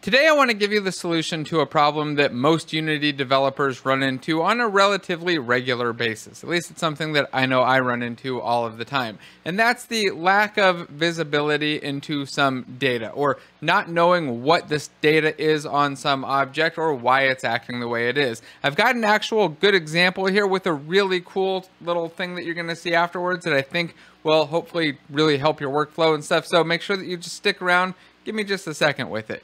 Today I want to give you the solution to a problem that most Unity developers run into on a relatively regular basis. At least it's something that I know I run into all of the time. And that's the lack of visibility into some data, or not knowing what this data is on some object or why it's acting the way it is. I've got an actual good example here with a really cool little thing that you're going to see afterwards that I think will hopefully really help your workflow and stuff. So make sure that you just stick around. Give me just a second with it.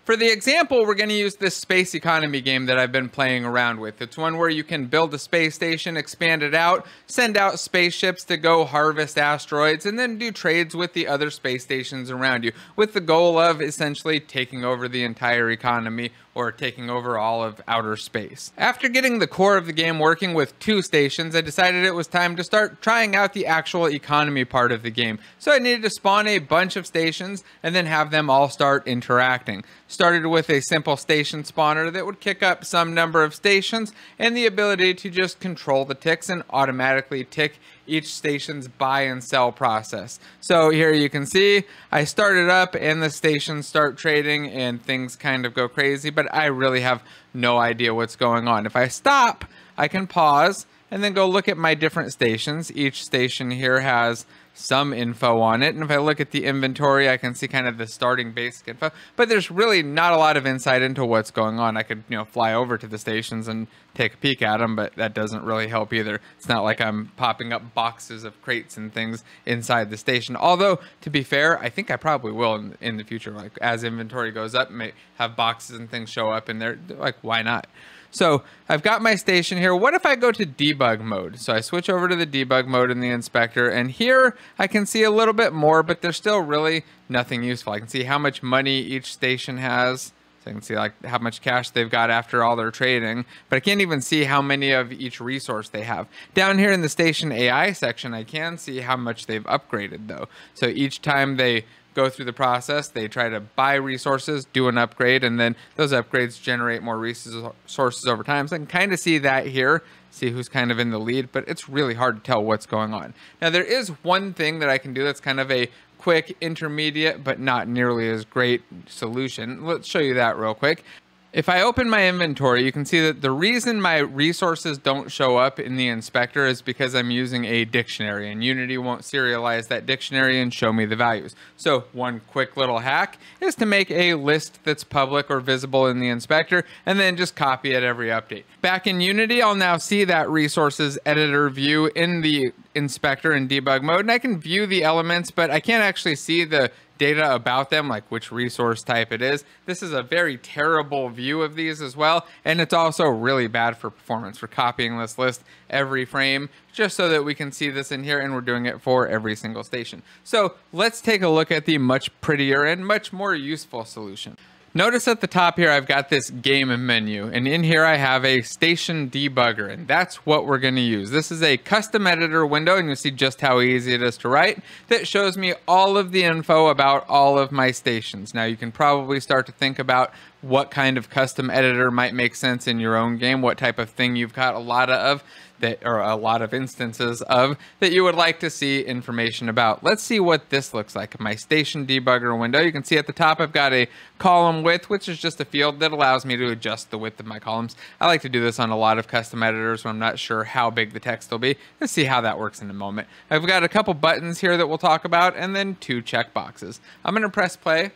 For the example, we're going to use this space economy game that I've been playing around with. It's one where you can build a space station, expand it out, send out spaceships to go harvest asteroids, and then do trades with the other space stations around you, with the goal of essentially taking over the entire economy or taking over all of outer space. After getting the core of the game working with 2 stations, I decided it was time to start trying out the actual economy part of the game. So I needed to spawn a bunch of stations and then have them all start interacting. Started with a simple station spawner that would kick up some number of stations and the ability to just control the ticks and automatically tick each station's buy and sell process. So here you can see I started up and the stations start trading and things kind of go crazy, but I really have no idea what's going on. If I stop, I can pause and then go look at my different stations. Each station here has some info on it, and if I look at the inventory, I can see kind of the starting basic info, but there's really not a lot of insight into what's going on. I could, fly over to the stations and take a peek at them, but that doesn't really help either. It's not like I'm popping up boxes of crates and things inside the station. Although, to be fair, I think I probably will in the future. Like, as inventory goes up, may have boxes and things show up in there. Like, why not? So I've got my station here. What if I go to debug mode? So I switch over to the debug mode in the inspector, and here I can see a little bit more, but there's still really nothing useful. I can see how much money each station has. So I can see like how much cash they've got after all their trading, but I can't even see how many of each resource they have. Down here in the station AI section, I can see how much they've upgraded though. So each time they go through the process, they try to buy resources, do an upgrade, and then those upgrades generate more resources over time. So I can kind of see that here, see who's kind of in the lead, but it's really hard to tell what's going on. Now there is one thing that I can do that's kind of a quick, intermediate, but not nearly as great solution. Let's show you that real quick. If I open my inventory, you can see that the reason my resources don't show up in the inspector is because I'm using a dictionary, and Unity won't serialize that dictionary and show me the values. So one quick little hack is to make a list that's public or visible in the inspector and then just copy it every update. Back in Unity, I'll now see that resources editor view in the inspector in debug mode, and I can view the elements, but I can't actually see the data about them, like which resource type it is. This is a very terrible view of these as well, and it's also really bad for performance. We're copying this list every frame just so that we can see this in here, and we're doing it for every single station. So let's take a look at the much prettier and much more useful solution. Notice at the top here, I've got this game menu, and in here I have a station debugger, and that's what we're going to use. This is a custom editor window, and you'll see just how easy it is to write, that shows me all of the info about all of my stations. Now you can probably start to think about what kind of custom editor might make sense in your own game, what type of thing you've got a lot of that, or a lot of instances of, that you would like to see information about. Let's see what this looks like. My station debugger window, you can see at the top I've got a column width, which is just a field that allows me to adjust the width of my columns. I like to do this on a lot of custom editors when I'm not sure how big the text will be. Let's see how that works in a moment. I've got a couple buttons here that we'll talk about, and then 2 checkboxes. I'm going to press play,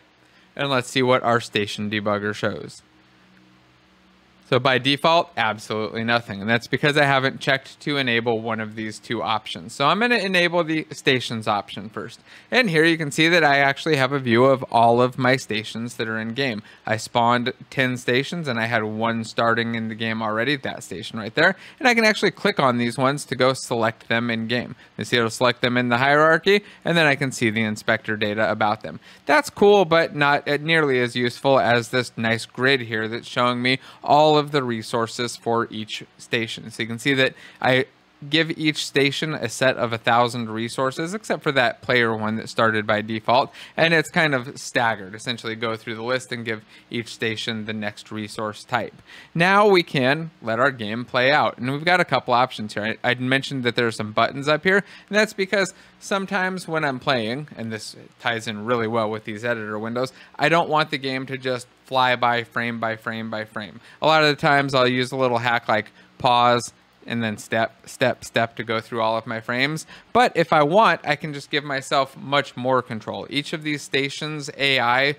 and let's see what our station debugger shows. So by default, absolutely nothing. And that's because I haven't checked to enable one of these 2 options. So I'm going to enable the stations option first. And here you can see that I actually have a view of all of my stations that are in game. I spawned 10 stations and I had 1 starting in the game already, that station right there. And I can actually click on these ones to go select them in game. You see it'll select them in the hierarchy, and then I can see the inspector data about them. That's cool, but not nearly as useful as this nice grid here that's showing me all of the resources for each station. So you can see that I give each station a set of 1,000 resources, except for that player one that started by default. And it's kind of staggered, essentially go through the list and give each station the next resource type. Now we can let our game play out. And we've got a couple options here. I'd mentioned that there are some buttons up here, and that's because sometimes when I'm playing, and this ties in really well with these editor windows, I don't want the game to just fly by frame by frame by frame. A lot of the times I'll use a little hack like pause, and then step to go through all of my frames. But if I want, I can just give myself much more control. Each of these stations AI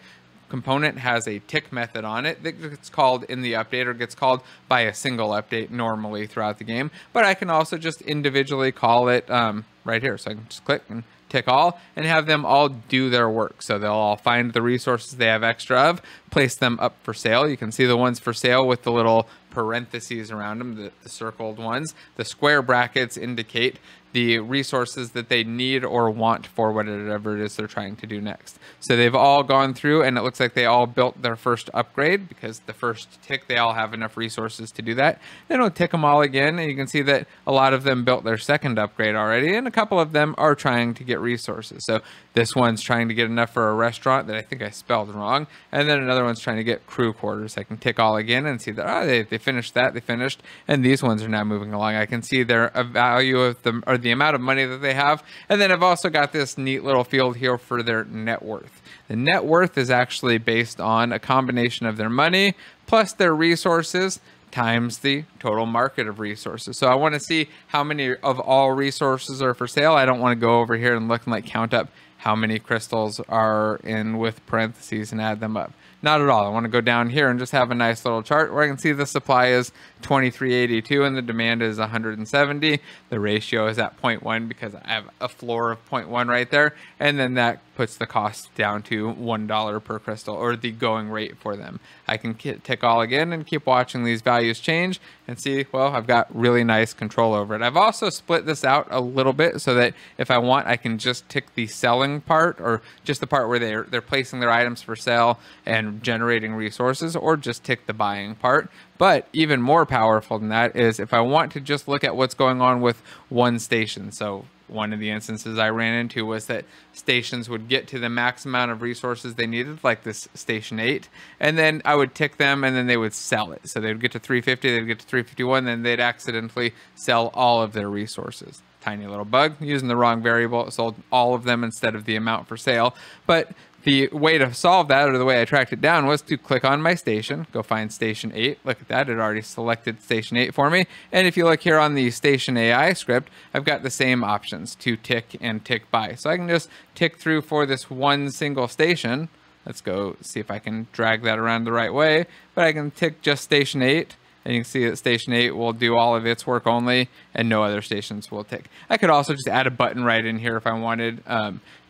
component has a tick method on it that gets called in the update, or gets called by a single update normally throughout the game. But I can also just individually call it right here. So I can just click and tick all and have them all do their work. So they'll all find the resources they have extra of, place them up for sale. You can see the ones for sale with the little parentheses around them, the circled ones. The square brackets indicate the resources that they need or want for whatever it is they're trying to do next. So they've all gone through, and it looks like they all built their first upgrade, because the first tick, they all have enough resources to do that. Then we'll tick them all again, and you can see that a lot of them built their second upgrade already, and a couple of them are trying to get resources. So this one's trying to get enough for a restaurant that I think I spelled wrong, and then another one's trying to get crew quarters. I can tick all again and see that they finished that, they finished, and these ones are now moving along. I can see their value of them, or the amount of money that they have, and then I've also got this neat little field here for their net worth. The net worth is actually based on a combination of their money plus their resources times the total market of resources. So I want to see how many of all resources are for sale. I don't want to go over here and look and like count up how many crystals are in with parentheses and add them up. Not at all. I want to go down here and just have a nice little chart where I can see the supply is 2382 and the demand is 170. The ratio is at 0.1 because I have a floor of 0.1 right there. And then that puts the cost down to $1 per crystal, or the going rate for them. I can tick all again and keep watching these values change and see, well, I've got really nice control over it. I've also split this out a little bit so that if I want, I can just tick the selling part, or just the part where they're placing their items for sale and generating resources, or just tick the buying part. But even more powerful than that is if I want to just look at what's going on with one station. So one of the instances I ran into was that stations would get to the max amount of resources they needed, like this station 8, and then I would tick them and then they would sell it. So they would get to 350, they'd get to 351, then they'd accidentally sell all of their resources. Tiny little bug, using the wrong variable, it sold all of them instead of the amount for sale. But the way to solve that, or the way I tracked it down, was to click on my station, go find station 8. Look at that, it already selected station 8 for me. And if you look here on the station AI script, I've got the same options to tick and tick by. So I can just tick through for this one single station. Let's go see if I can drag that around the right way. But I can tick just station 8. And you can see that station 8 will do all of its work only, and no other stations will tick. I could also just add a button right in here if I wanted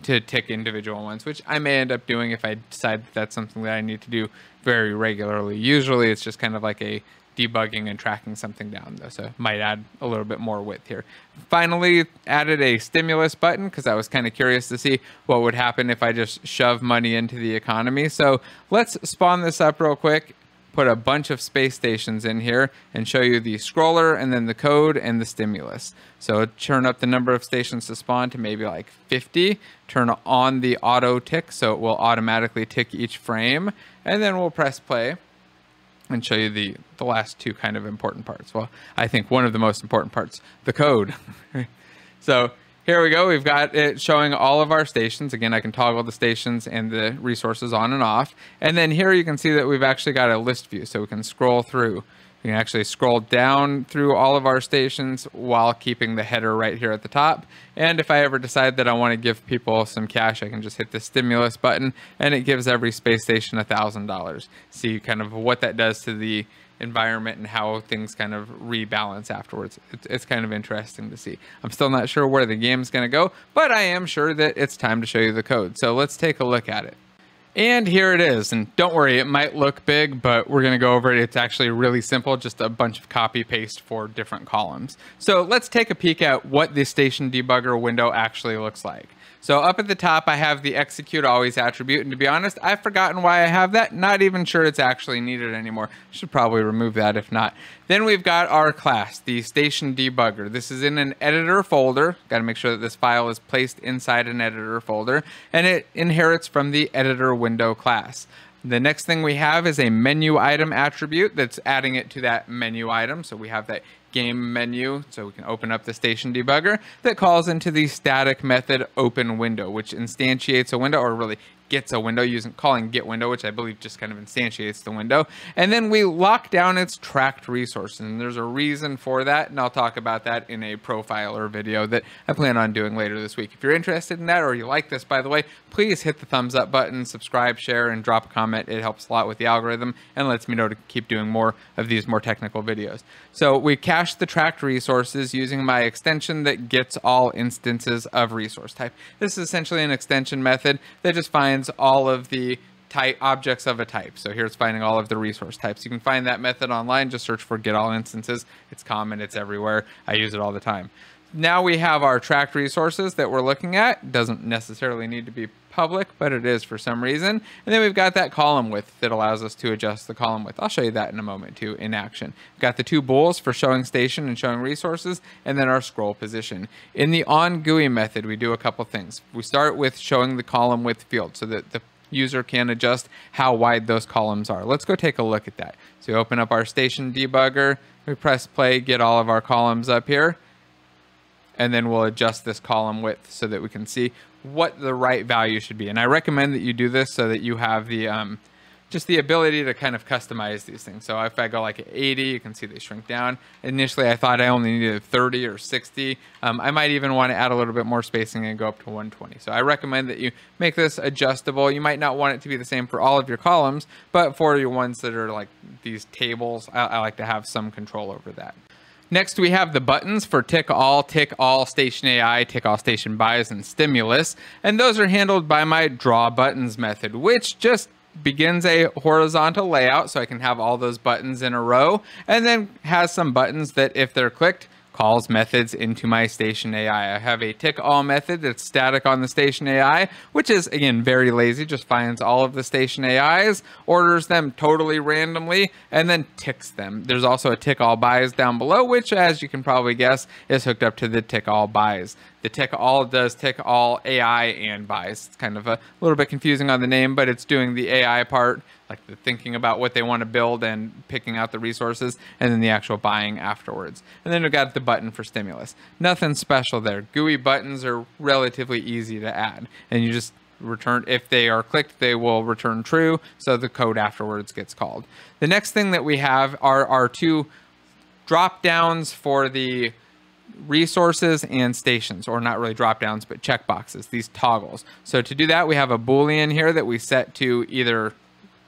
to tick individual ones, which I may end up doing if I decide that that's something that I need to do very regularly. Usually it's just kind of like a debugging and tracking something down, though, so might add a little bit more width here. Finally, added a stimulus button because I was kind of curious to see what would happen if I just shove money into the economy. So let's spawn this up real quick, put a bunch of space stations in here, and show you the scroller and then the code and the stimulus. So turn up the number of stations to spawn to maybe like 50, turn on the auto tick so it will automatically tick each frame, and then we'll press play and show you the last two kind of important parts. Well, I think one of the most important parts, the code. So here we go. We've got it showing all of our stations. Again, I can toggle the stations and the resources on and off. And then here you can see that we've actually got a list view, so we can scroll through. We can actually scroll down through all of our stations while keeping the header right here at the top. And if I ever decide that I want to give people some cash, I can just hit the stimulus button, and it gives every space station $1,000. See kind of what that does to the environment and how things kind of rebalance afterwards. It's kind of interesting to see. I'm still not sure where the game's going to go, but I am sure that it's time to show you the code. So let's take a look at it. And here it is. And don't worry, it might look big, but we're going to go over it. It's actually really simple, just a bunch of copy paste for different columns. So let's take a peek at what the station debugger window actually looks like. So up at the top, I have the execute always attribute. And to be honest, I've forgotten why I have that. Not even sure it's actually needed anymore. Should probably remove that if not. Then we've got our class, the station debugger. This is in an editor folder. Got to make sure that this file is placed inside an editor folder. And it inherits from the editor window class. The next thing we have is a menu item attribute that's adding it to that menu item. So we have that game menu, so we can open up the station debugger that calls into the static method open window, which instantiates a window, or really gets a window using calling get window, which I believe just kind of instantiates the window. And then we lock down its tracked resources, and there's a reason for that, and I'll talk about that in a profiler video that I plan on doing later this week. If you're interested in that, or you like this, by the way, please hit the thumbs up button, subscribe, share, and drop a comment. It helps a lot with the algorithm and lets me know to keep doing more of these more technical videos. So we cache the tracked resources using my extension that gets all instances of resource type. This is essentially an extension method that just finds all of the type objects of a type. So here it's finding all of the resource types. You can find that method online. Just search for get all instances. It's common. It's everywhere. I use it all the time. Now we have our tracked resources that we're looking at. Doesn't necessarily need to be public, but it is for some reason. And then we've got that column width that allows us to adjust the column width. I'll show you that in a moment too in action. We've got the two bools for showing station and showing resources, and then our scroll position. In the onGUI method, we do a couple things. We start with showing the column width field so that the user can adjust how wide those columns are. Let's go take a look at that. So we open up our station debugger, we press play, get all of our columns up here, and then we'll adjust this column width so that we can see what the right value should be. And I recommend that you do this so that you have the just the ability to kind of customize these things. So if I go like 80, you can see they shrink down. Initially, I thought I only needed 30 or 60. I might even want to add a little bit more spacing and go up to 120. So I recommend that you make this adjustable. You might not want it to be the same for all of your columns, but for your ones that are like these tables, I like to have some control over that. Next, we have the buttons for tick all, station AI, tick all station buys, and stimulus. And those are handled by my draw buttons method, which just begins a horizontal layout so I can have all those buttons in a row, and then has some buttons that if they're clicked, calls methods into my station AI. I have a tick all method that's static on the station AI, which is, again, very lazy, just finds all of the station AIs, orders them totally randomly, and then ticks them. There's also a tick all buys down below, which, as you can probably guess, is hooked up to the tick all buys. The tick all does tick all AI and buys. It's kind of a little bit confusing on the name, but it's doing the AI part, like the thinking about what they want to build and picking out the resources, and then the actual buying afterwards. And then we've got the button for stimulus. Nothing special there. GUI buttons are relatively easy to add, and you just return, if they are clicked, they will return true, so the code afterwards gets called. The next thing that we have are our two drop downs for the resources and stations, or not really drop downs, but checkboxes, these toggles. So to do that, we have a Boolean here that we set to either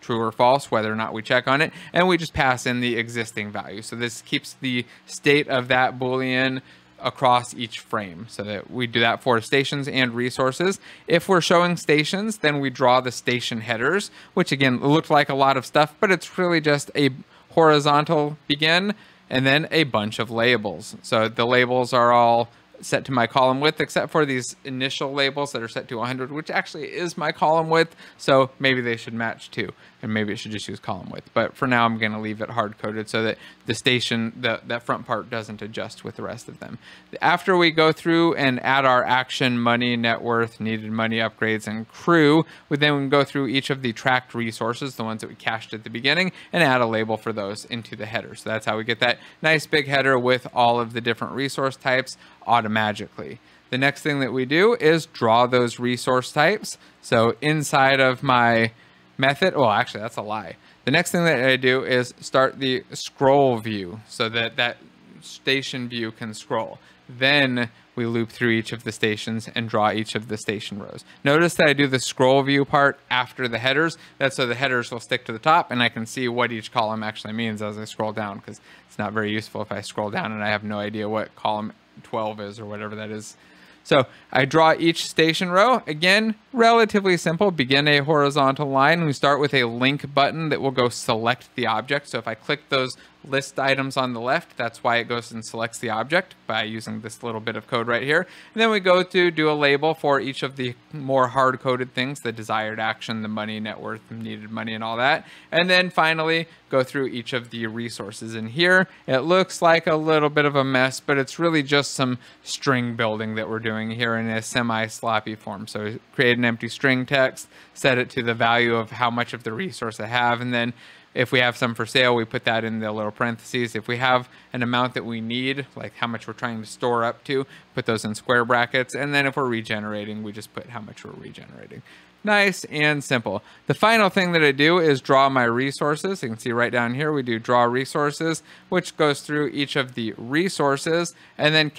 true or false, whether or not we check on it, and we just pass in the existing value. So this keeps the state of that Boolean across each frame, so that we do that for stations and resources. If we're showing stations, then we draw the station headers, which again look like a lot of stuff, but it's really just a horizontal begin and then a bunch of labels. So the labels are all set to my column width, except for these initial labels that are set to 100, which actually is my column width. So maybe they should match too, and maybe it should just use column width. But for now, I'm going to leave it hard coded so that the station, that front part doesn't adjust with the rest of them. After we go through and add our action, money, net worth, needed money, upgrades, and crew, we then go through each of the tracked resources, the ones that we cached at the beginning, and add a label for those into the header. So that's how we get that nice big header with all of the different resource types automatically. The next thing that we do is draw those resource types. So inside of my method, well, actually that's a lie. The next thing that I do is start the scroll view so that that station view can scroll. Then we loop through each of the stations and draw each of the station rows. Notice that I do the scroll view part after the headers. That's so the headers will stick to the top and I can see what each column actually means as I scroll down, because it's not very useful if I scroll down and I have no idea what column 12 is or whatever that is. So I draw each station row. Again, relatively simple. Begin a horizontal line. We start with a link button that will go select the object. So if I click those list items on the left. That's why it goes and selects the object by using this little bit of code right here. And then we go to do a label for each of the more hard-coded things, the desired action, the money, net worth, needed money, and all that. And then finally, go through each of the resources in here. It looks like a little bit of a mess, but it's really just some string building that we're doing here in a semi-sloppy form. So create an empty string text, set it to the value of how much of the resource I have, and then if we have some for sale, we put that in the little parentheses. If we have an amount that we need, like how much we're trying to store up to, put those in square brackets. And then if we're regenerating, we just put how much we're regenerating. Nice and simple. The final thing that I do is draw my resources. You can see right down here, we do draw resources, which goes through each of the resources and then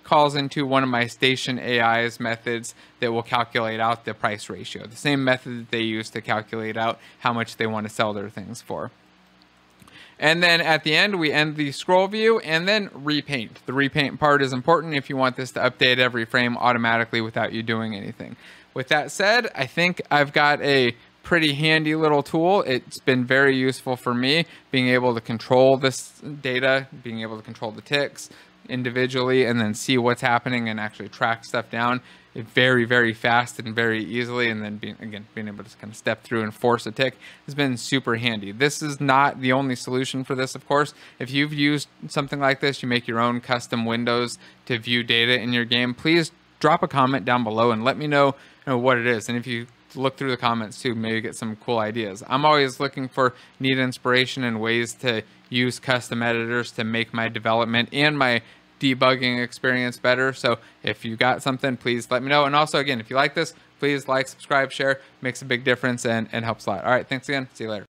calls into one of my station AI's methods that will calculate out the price ratio, the same method that they use to calculate out how much they want to sell their things for. And then at the end, we end the scroll view and then repaint. The repaint part is important if you want this to update every frame automatically without you doing anything. With that said, I think I've got a pretty handy little tool. It's been very useful for me, being able to control this data, being able to control the ticks individually, and then see what's happening and actually track stuff down very, very fast and very easily. And then being able to kind of step through and force a tick has been super handy. This is not the only solution for this, of course. If you've used something like this, you make your own custom windows to view data in your game, please drop a comment down below and let me know what it is. And if you look through the comments too, maybe get some cool ideas. I'm always looking for neat inspiration and ways to use custom editors to make my development and my debugging experience better. So if you got something, please let me know. And also, again, if you like this, please like, subscribe, share. Makes a big difference and helps a lot. All right, thanks again. See you later.